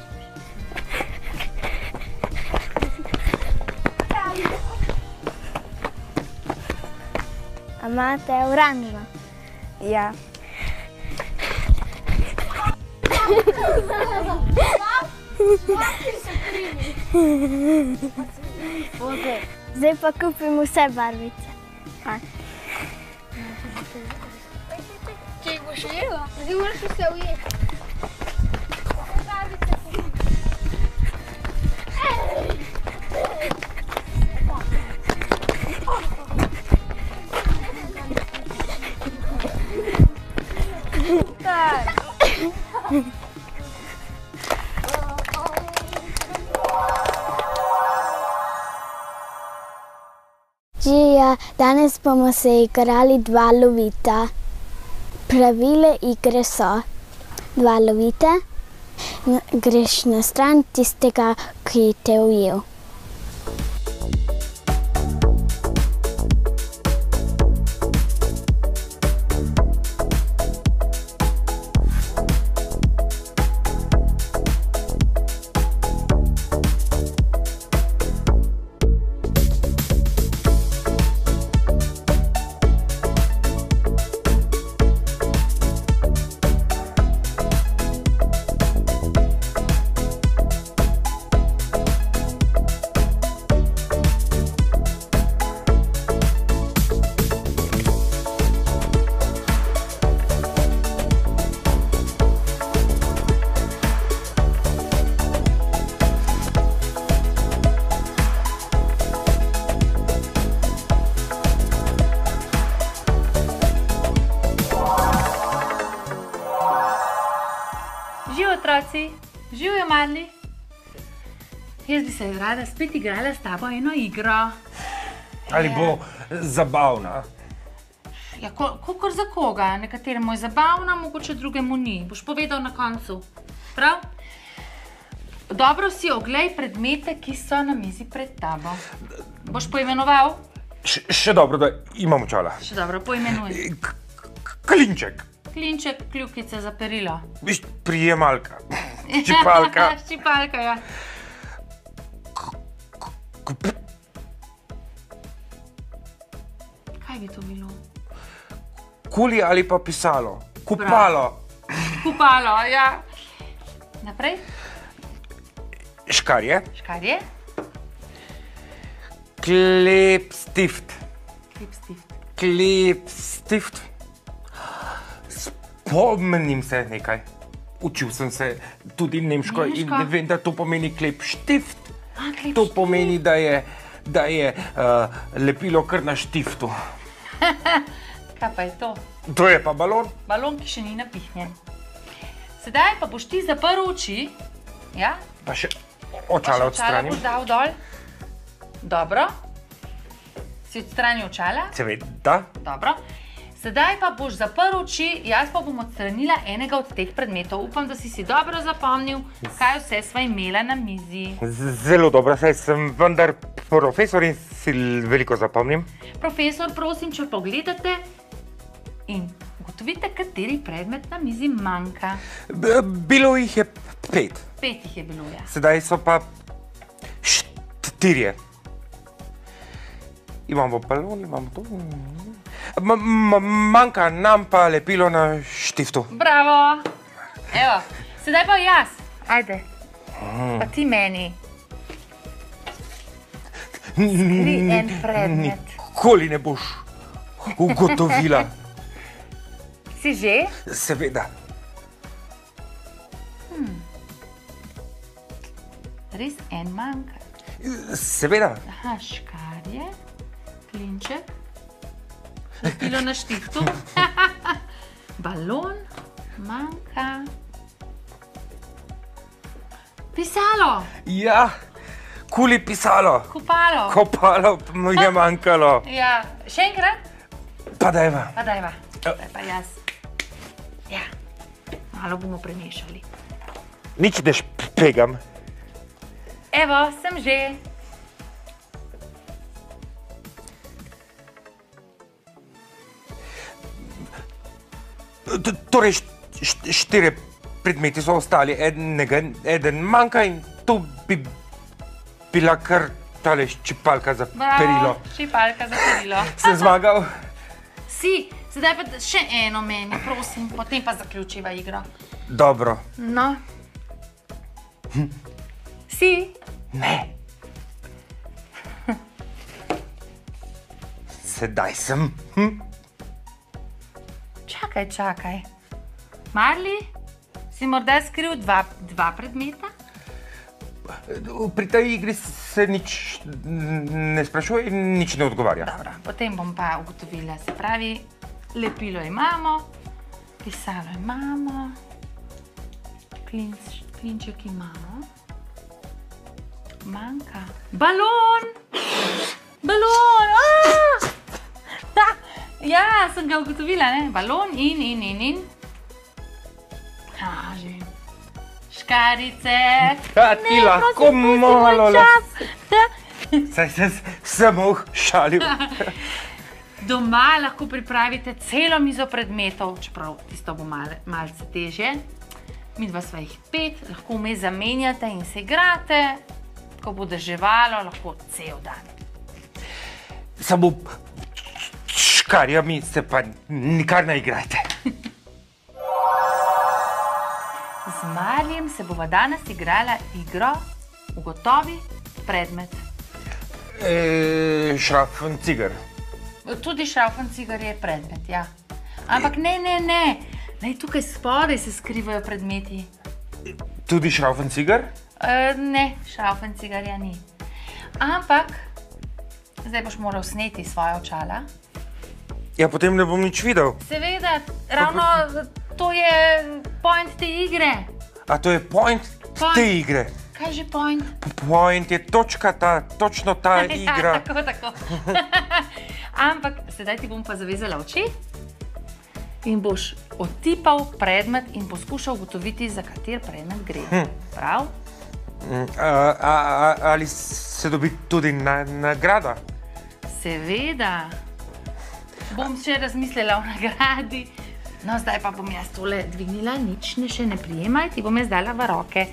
A imate oranžno? Ja. Zdaj pa kupimo vse barvice. Če jih boš jela, zdaj moraš vse ujeti. Živjo, danes bomo se igrali dva lovita. Pravile igre so: dva lovita, greš na stran tistega, ki te je ujel. Živijo otroci, živijo mali. Jaz bi se rada spet igrala s tabo eno igro. Ali bo zabavna? Ja, kakor za koga. Nekateremu je zabavna, mogoče drugemu ni. Boš povedal na koncu. Prav? Dobro si oglej predmete, ki so na mizi pred tabo. Boš poimenoval? Še dobro, da imam očala. Še dobro, poimenuj. Klinček. Klinček, kljukice za perilo. Prijemalka. Ščipalka. Ščipalka, ja. Kaj bi to bilo? Kuli ali pa pisalo. Kupalo. Kupalo, ja. Naprej? Škarje. Škarje. Klepstift. Klipstift. Klepstift. Spomnim se nekaj. Učil sem se tudi nemško in vem, da to pomeni klepštift. To pomeni, da je lepilo kar na štiftu. Kaj pa je to? To je pa balon. Balon, ki še ni napihnjen. Sedaj pa boš ti zaprl oči. Ja? Pa še očala odstranim. Očala boš dal dol. Dobro. Si odstranil očala? Seveda. Dobro. Sedaj pa boš zaprl oči, jaz pa bom odstranila enega od teh predmetov. Upam, da si dobro zapomnil, kaj vse sva imela na mizi. Zelo dobro, saj sem vendar profesor in si veliko zapomnim. Profesor, prosim, če pogledate in ugotovite, kateri predmet na mizi manjka. Bilo jih je 5. 5 jih je bilo, ja. Sedaj so pa 4. Imamo balon, imamo to. Manjka nam pa lepilo na štiftu. Bravo! Evo, sedaj pa jaz. Ajde. Pa ti meni. Skri en predmet. Nikoli ne boš ugotovila. Si že? Seveda. Res en manjka. Seveda. Aha, škarje, klinček, lepilo na štiftu, balon, manjka, pisalo. Ja, kuli pisalo. Kupalo. Kopalo je manjkalo. Ja, še enkrat? Pa dajva. Pa dajva. Zdaj pa jaz. Ja, malo bomo premešali. Nič ne špegam. Evo, sem že. Torej, 4 predmeti so ostali, eden manjka in to bi bila kar tale ščipalka za perilo. Bravo, ščipalka za perilo. Sem zmagal? Si, sedaj pa še eno meni, prosim, potem pa zaključiva igro. Dobro. No. Si? Ne. Sedaj sem. Čakaj. Marli, si morda skril dva predmeta? Pri tej igri se nič ne sprašuje in nič ne odgovarja. Dobro, potem bom pa ugotovila. Se pravi, lepilo imamo, pisalo imamo, klinček imamo, manjka balon! Balon! Ja, sem ga ugotovila, ne? Balon in. Že. Škarice. Ti lahko malo Saj sem samo šalil. Doma lahko pripravite celo mizo predmetov, čeprav tisto bo malce težje. Midva sva jih 5, lahko vmes zamenjate in se igrate. Ko bo deževalo, lahko cel dan. Samo škarjami se pa nikar ne igrajte. Z Marlijem se bova danes igrala igro Ugotovi predmet. Šrauffenciger. Tudi šrauffenciger je predmet, ja. Ampak ne. Naj tukaj spodaj se skrivajo predmeti. Tudi šrauffenciger? Ne, šrauffencigerja ni. Ampak zdaj boš moral sneti svoje očala. Ja, potem ne bom nič videl. Seveda, ravno to je point te igre. A to je point te igre? Kaj je že point? Point je točno ta igra. Ja, tako. Ampak sedaj ti bom pa zavezala oči in boš otipal predmet in poskušal ugotoviti, za kater predmet gre. Prav? Ali se dobi tudi nagrada? Seveda. Bom še razmislila o nagradi. No, zdaj pa bom jaz tole dvignila, nič še ne prijemaj, ti bom jaz dala v roke.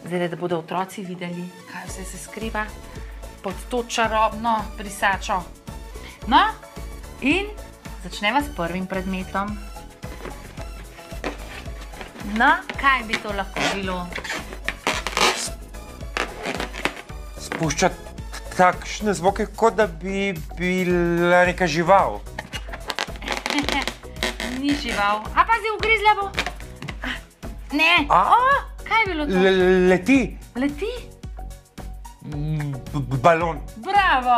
Zdaj, da bodo otroci videli, kaj vse se skriva pod to čarobno brisačo. No, in začneva s prvim predmetom. No, kaj bi to lahko bilo? Spušča takšne zvoke, kot da bi bila neka žival. Ni žival. A pazi, ugrizla bo. Ne. Kaj je bilo to? Leti. Leti? Balon. Bravo.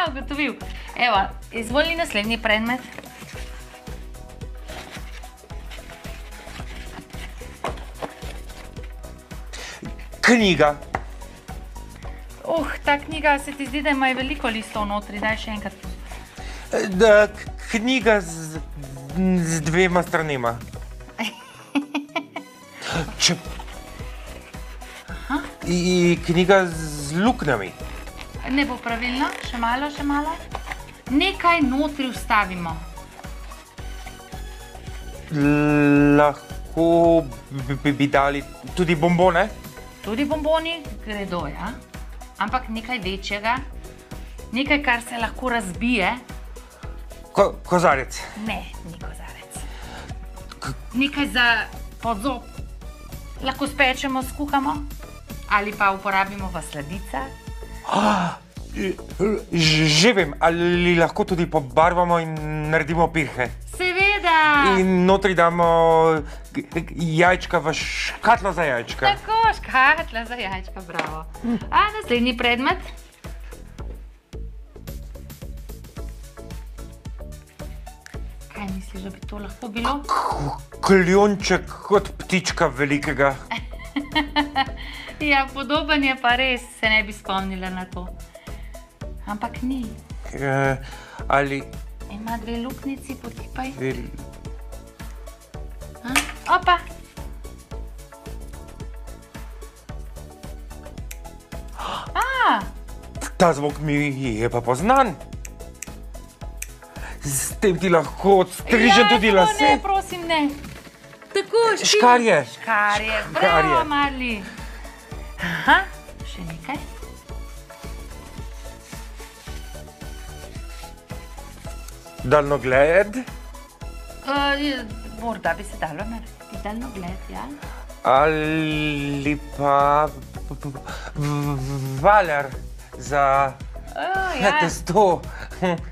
Ugotovil. Evo, izvoli naslednji predmet. Knjiga. Ta knjiga se ti zdi, da ima veliko listov notri. Daj še enkrat. Knjiga z dvema stranema. Knjiga z luknjami. Ne bo pravilno, še malo. Nekaj notri vstavimo. Lahko bi dali tudi bombone? Tudi bomboni gredo, ja. Ampak nekaj večjega, nekaj, kar se lahko razbije. Kozarec. Ne, ni kozarec. Nekaj za podzob. Lahko spečemo, skuhamo ali pa uporabimo v sladicah. Že vem, ali lahko tudi pobarvamo in naredimo pirhe. Seveda! In notri damo jajčka v škatlo za jajčka. Tako, škatla za jajčka, bravo. Naslednji predmet. Kaj misliš, da bi to lahko bilo? Kljonček kot ptička velikega. Ja, podoben je pa res, se ne bi spomnila na to. Ampak ni. Ali... Ima dve luknjici, potipaj. Opa! Ta zvok mi je pa poznan. S tem ti lahko odstrižem tudi lase. Ne, prosim, ne. Tako, škarje. Bravo, Marli. Še nekaj. Daljnogled? Morda bi se dalo narediti daljnogled, ja. Ali pa valjar za testo.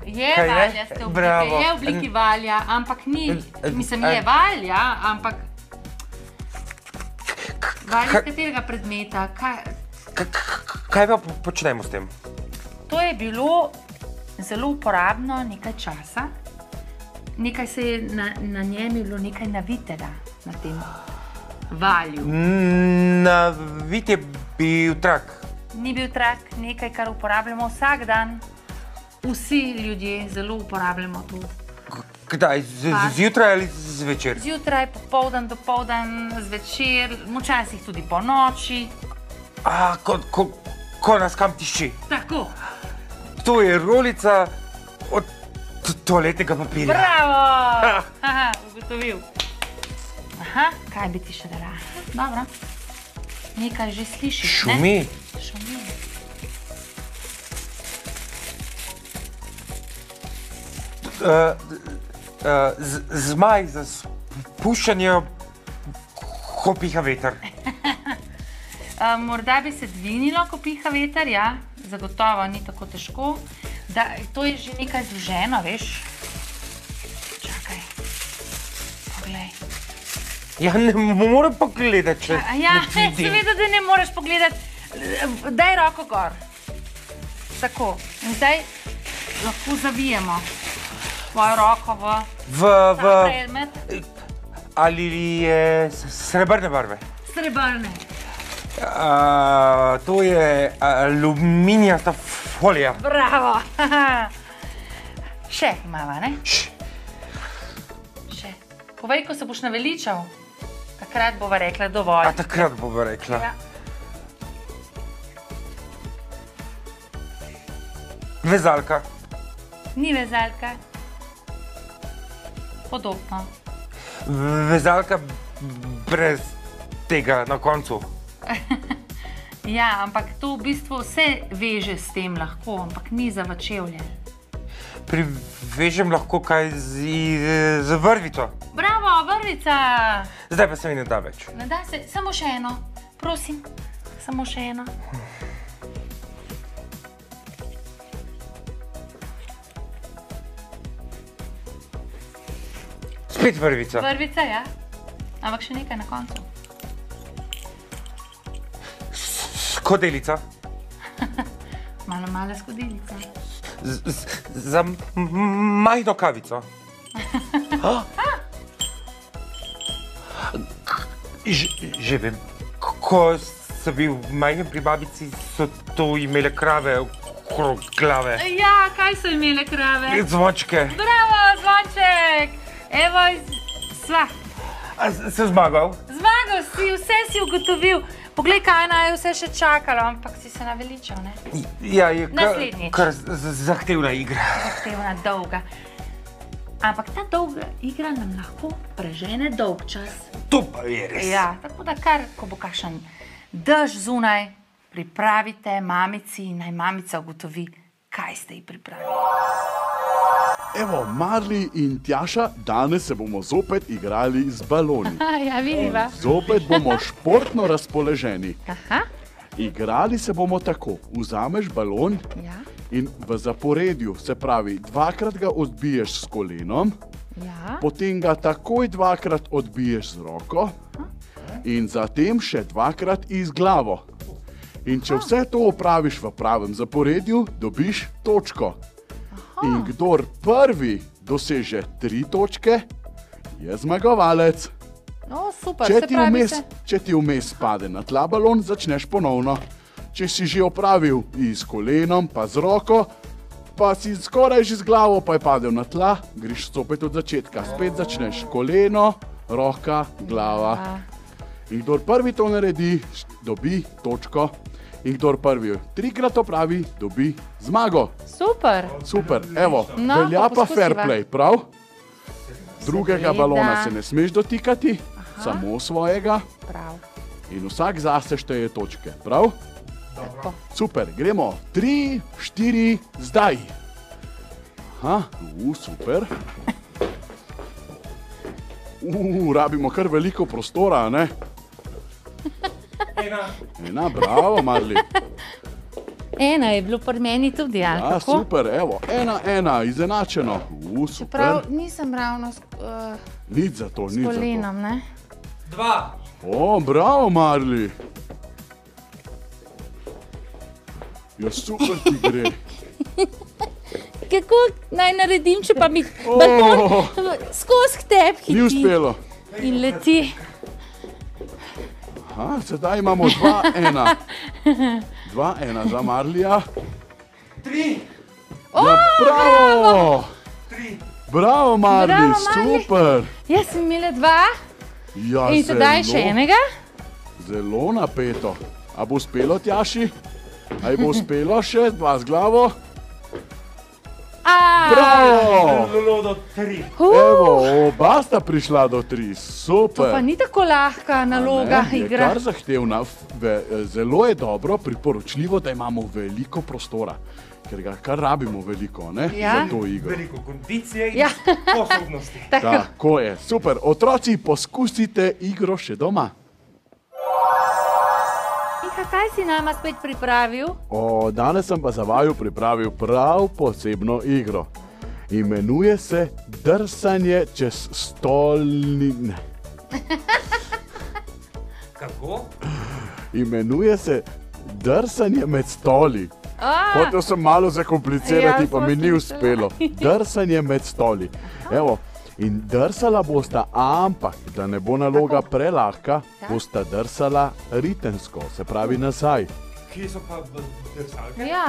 Je valjaste oblike, je v obliki valja, ampak ni, mislim, je valja, ampak valja z katerega predmeta? Kaj pa počnemo s tem? To je bilo zelo uporabno nekaj časa. Nekaj se je na njem bilo nekaj navitega, na tem valju. Navit je bil trak. Ni bil trak, nekaj, kar uporabljamo vsak dan. Vsi ljudje zelo uporabljamo to. Kdaj? Zjutraj ali zvečer? Zjutraj, popoldan, dopoldan, zvečer, včasih tudi po noči. Ko nas kam tišči? Tako. To je rolica od toaletnega papirja. Bravo! Ugotovil. Kaj bi ti še dala? Dobro. Nekaj že slišiš, ne? Šumi. Šumi. Zmaj za spuščanje, ko piha veter. Morda bi se dvignilo, ko piha veter, ja. Zagotovo ni tako težko. To je že nekaj zloženo, veš. Čakaj. Poglej. Ja, ne morem pogledati, če ne vidim. Seveda, da ne moreš pogledati. Daj roko gor. Tako. In zdaj lahko zavijemo tvojo roko v ta predmet. Ali je srebrne barve? Srebrne. To je aluminijasta folija. Bravo. Še imava, ne? Še. Povej, ko se boš naveličal. Takrat bova rekla dovolj. A takrat bova rekla. Ja. Vezalka. Ni vezalka. Podobno. Vezalka brez tega na koncu. Ja, ampak to v bistvu vse veže s tem lahko, ampak ni za v čevlje. Privežem lahko kaj z vrvico. Bravo, vrvica! Zdaj pa se mi ne da več. Ne da se, samo še eno. Prosim, samo še eno. Spet vrvica. Vrvica, ja. Ampak še nekaj na koncu. Skodelica. Mala skodelica. Za majhno kavico. Že vem. Ko sem bil majhen pri babici, so to imele krave okrog glave. Ja, kaj so imele krave? Zvončke. Bravo, zvonček! Evo, sva. Si zmagal? Zmagal si, vse si ugotovil. Poglej, kaj naj je vse še čakalo, ampak si se naveličal, ne? Ja, je Naslednjič. kar zahtevna igra. Zahtevna, dolga. Ampak ta dolga igra nam lahko prežene dolg čas. To pa je res. Ja, tako da kar, ko bo kakšen dež zunaj, pripravite mamici in naj mamica ugotovi, kaj ste ji pripravili. Evo, Marli in Tjaša, danes se bomo zopet igrali z baloni. Ja, vidiva. Zopet bomo športno razpoloženi. Aha. Igrali se bomo tako. Vzameš balon in v zaporedju, se pravi, dvakrat ga odbiješ s kolenom, potem ga takoj dvakrat odbiješ z roko in zatem še dvakrat iz glavo. In če vse to opraviš v pravem zaporedju, dobiš točko. In kdor prvi doseže 3 točke, je zmagovalec. O, super, Če ti vmes pade na tla balon, začneš ponovno. Če si že opravil i s kolenom, pa z roko, pa si skoraj že z glavo, pa je padel na tla, greš spet od začetka. Spet začneš koleno, roka, glava. In kdor prvi to naredi, dobi točko. In kdor prvi 3krat opravi, dobi zmago. Super. Super, evo, velja pa fair play, prav? Drugega balona se ne smeš dotikati, samo svojega. Prav. In vsak zase šteje točke, prav? Super, gremo. 3, 4, zdaj. Aha, super. Rabimo kar veliko prostora, ne? Ena, bravo, Marli. Ena je bilo pri meni tudi, ali Ja, kako? super, evo, 1-1, izenačeno. Super. Prav, nisem ravno Nič za to, s nič za to. kolenom, ne? 2. O, bravo, Marli. Ja, super ti gre. Kako naj naredim, če pa mi balon skozi k tebi hiti? Ni uspelo. In leti. Aha, sedaj imamo 2-1. 2-1 za Marlija. 3. Ja, bravo! 3. Bravo, Marli, Bravo, Marli. super. Jaz sem imela 2 Ja, in sedaj še enega. Zelo napeto. A bo uspelo, Tjaši? A bo uspelo še 2 z glavo? Bravo! Zelo do 3. Evo, oba sta prišla do 3, To super. pa ni tako lahka naloga, Je igra. kar zahtevna. Zelo je dobro, priporočljivo, da imamo veliko prostora, ker ga kar rabimo veliko, ne? Ja. Za to igro. Veliko kondicije in Ja. sposobnosti. Tako je, super. Otroci, poskusite igro še doma. Miha, kaj si nama spet pripravil? Danes sem pa za vaju pripravil prav posebno igro. Imenuje se drsanje čez stolni... Kako? Imenuje se drsanje med stoli. Hotel sem malo zakomplicirati, Ja, pa mi ni sva uspelo. Drsanje med stoli. Evo, In drsala bosta, ampak da ne bo naloga prelahka, bosta drsala ritensko, se pravi nazaj. Kje so pa drsalke? Ja,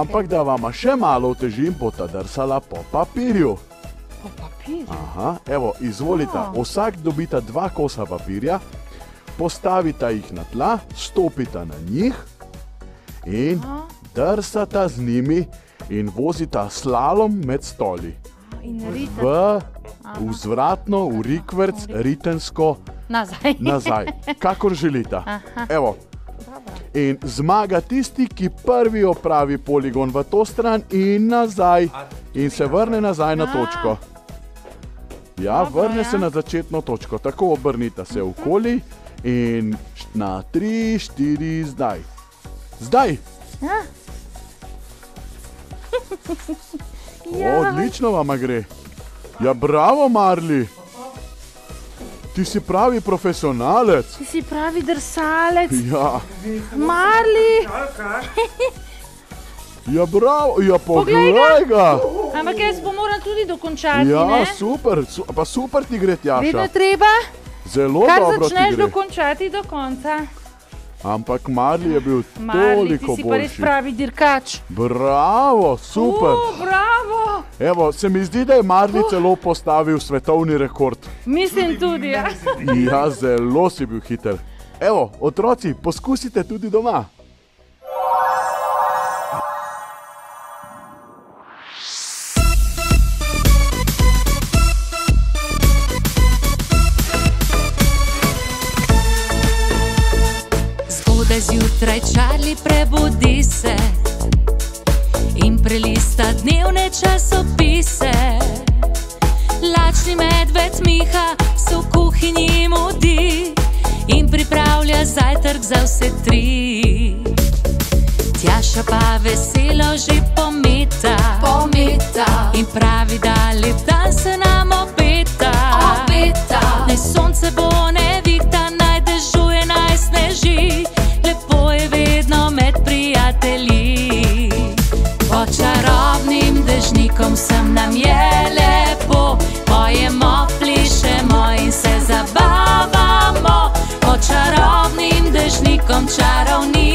Ampak da vama še malo otežim, bosta drsala po papirju. Po papirju? Aha, evo, izvolite, vsak dobita 2 kosa papirja, postavita jih na tla, stopita na njih in drsata z njimi in vozita slalom med stoli. Vzvratno, v rikverc, ritensko, nazaj, kakor želite. Evo. In zmaga tisti, ki prvi opravi poligon v to stran in nazaj. In se vrne nazaj na točko. Ja, vrne se na začetno točko. Tako obrnite se okoli in na 3, 4, zdaj. Zdaj! Odlično vama gre. Ja, bravo, Marli. Ti si pravi profesionalec. Ti si pravi drsalec. Ja. Marli. Ja, bravo. Ja, poglej ga. Ampak jaz pa moram tudi dokončati, ja, ne? Ja, super. Pa super ti gre, Tjaša. Vedno treba. Zelo dobro ti gre. Kar začneš dokončati do konca. Ampak Marli je bil Marli, toliko boljši. ti si pa res pravi dirkač. Bravo, super. Bravo. Evo, se mi zdi, da je Marli celo postavil svetovni rekord. Mislim tudi, ja. Ja, zelo si bil hiter. Evo, otroci, poskusite tudi doma. Zjutraj Charlie prebudi se in prelista dnevne časopise. Lačni medved Miha se v kuhinji mudi in pripravlja zajtrk za vse 3. Tjaša pa veselo že pometa in pravi, da lep dan se nam obeta. Naj sonce bo nevihta, naj dežuje, naj sneži. Lepo je vedno med prijatelji. Pod čarobnim dežnikom sem nam je lepo, pojemo, plišemo in se zabavamo. Pod čarobnim dežnikom čarovni